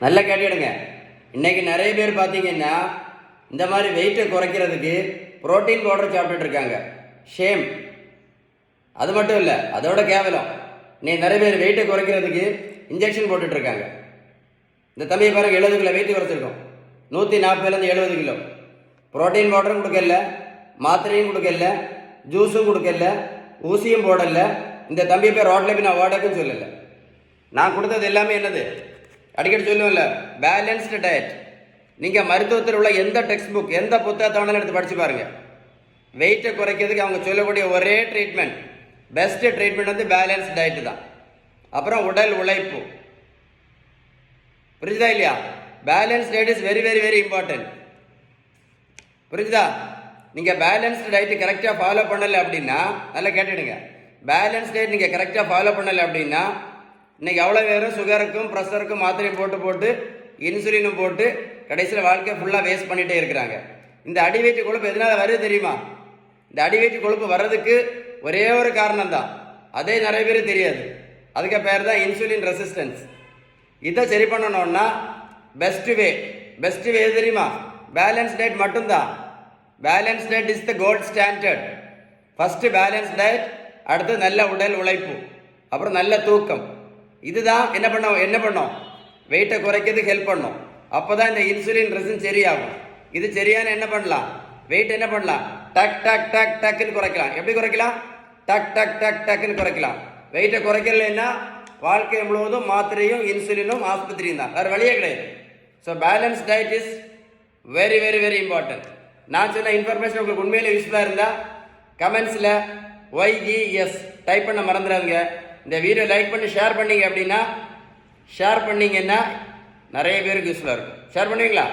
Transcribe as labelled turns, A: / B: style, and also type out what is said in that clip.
A: நல்லா கேட்டுடுங்க. இன்றைக்கி நிறைய பேர் பார்த்தீங்கன்னா இந்த மாதிரி வெயிட்டை குறைக்கிறதுக்கு ப்ரோட்டீன் பவுடர் சாப்பிட்டுட்டு இருக்காங்க. ஷேம். அது மட்டும் இல்லை, அதோட கேவலம் நிறைய பேர் வெயிட்டை குறைக்கிறதுக்கு இன்ஜெக்ஷன் போட்டுட்ருக்காங்க. இந்த தம்பியை பாருங்கள், 70 கிலோ வெயிட் குறைச்சிருக்கோம். 140 70 கிலோ. ப்ரோட்டீன் பவுடரும் கொடுக்கல, மாத்திரையும் கொடுக்கல, ஜூஸும் கொடுக்கல, ஊசியும் போடலை. இந்த தம்பியை பேர் ரோட்டில் போய் நான் ஓடக்குன்னு சொல்லலை. நான் கொடுத்தது எல்லாமே என்னது, அடிக்கடி சொல்லுவேன்ல, பேலன்ஸ்டு டயட். நீங்கள் மருத்துவத்தில் உள்ள எந்த டெக்ஸ்ட் புக், எந்த புத்தகத்தை வேணாலும் எடுத்து படித்து பாருங்கள். வெயிட்டை குறைக்கிறதுக்கு அவங்க சொல்லக்கூடிய ஒரே ட்ரீட்மெண்ட், பெஸ்ட்டு ட்ரீட்மெண்ட் வந்து பேலன்ஸ் டயட்டு தான். அப்புறம் உடல் உழைப்பு. புரிஞ்சுதா இல்லையா? Balance diet is very very very important. புரிஞ்சுதா? நீங்கள் பேலன்ஸ்டு டயட்டு கரெக்டாக ஃபாலோ பண்ணலை அப்படின்னா, நல்லா கேட்டுடுங்க, பேலன்ஸ் டயட் நீங்கள் கரெக்டாக ஃபாலோ பண்ணலை அப்படின்னா இன்றைக்கி அவ்வளோ பேரும் சுகருக்கும் ப்ரெஷருக்கும் மாத்திரையும் போட்டு இன்சுலினும் போட்டு கடைசியில் வாழ்க்கை ஃபுல்லாக வேஸ்ட் பண்ணிகிட்டே இருக்கிறாங்க. இந்த அடிவயிற்று கொழுப்பு எதனால் வருது தெரியுமா? இந்த அடிவயிற்று கொழுப்பு வர்றதுக்கு ஒரே ஒரு காரணம் தான், அதே நிறைய பேர் தெரியாது. அதுக்கு பேர் தான் இன்சுலின் ரெசிஸ்டன்ஸ். இதை சரி பண்ணணும்னா பெஸ்ட் வே எது தெரியுமா? பேலன்ஸ் டயட் மட்டும்தான். Balance diet is the gold standard. First balance diet, அடுத்து நல்ல உடல் உழைப்பு, அப்புறம் நல்ல தூக்கம். இதுதான் என்ன பண்ணோம் வெயிட்டை குறைக்கிறதுக்கு ஹெல்ப் பண்ணும். அப்போ தான் இந்த இன்சுலின் ரெசிஸ்டன்ஸ் சரியாகும். இது சரியான என்ன பண்ணலாம், வெயிட் என்ன பண்ணலாம், டக் டக் டக் டக்குன்னு குறைக்கலாம். எப்படி குறைக்கலாம்? டக் டக் டக் டக்குன்னு குறைக்கலாம். வெயிட்டை குறைக்கலைன்னா வாழ்க்கை முழுவதும் மாத்திரையும் இன்சுலினும் ஆஸ்பத்திரியும் தான், வேறு வழியே கிடையாது. So balance diet is very very very important. நான் சொன்ன இன்ஃபர்மேஷன் உங்களுக்கு உண்மையிலே யூஸ்ஃபுல்லாக இருந்தால் கமெண்ட்ஸில் YES டைப் பண்ண மறந்துடாதுங்க. இந்த வீடியோ லைக் பண்ணி ஷேர் பண்ணீங்கன்னா நிறைய பேருக்கு யூஸ்ஃபுல்லாக இருக்கும். ஷேர் பண்ணுவீங்களா?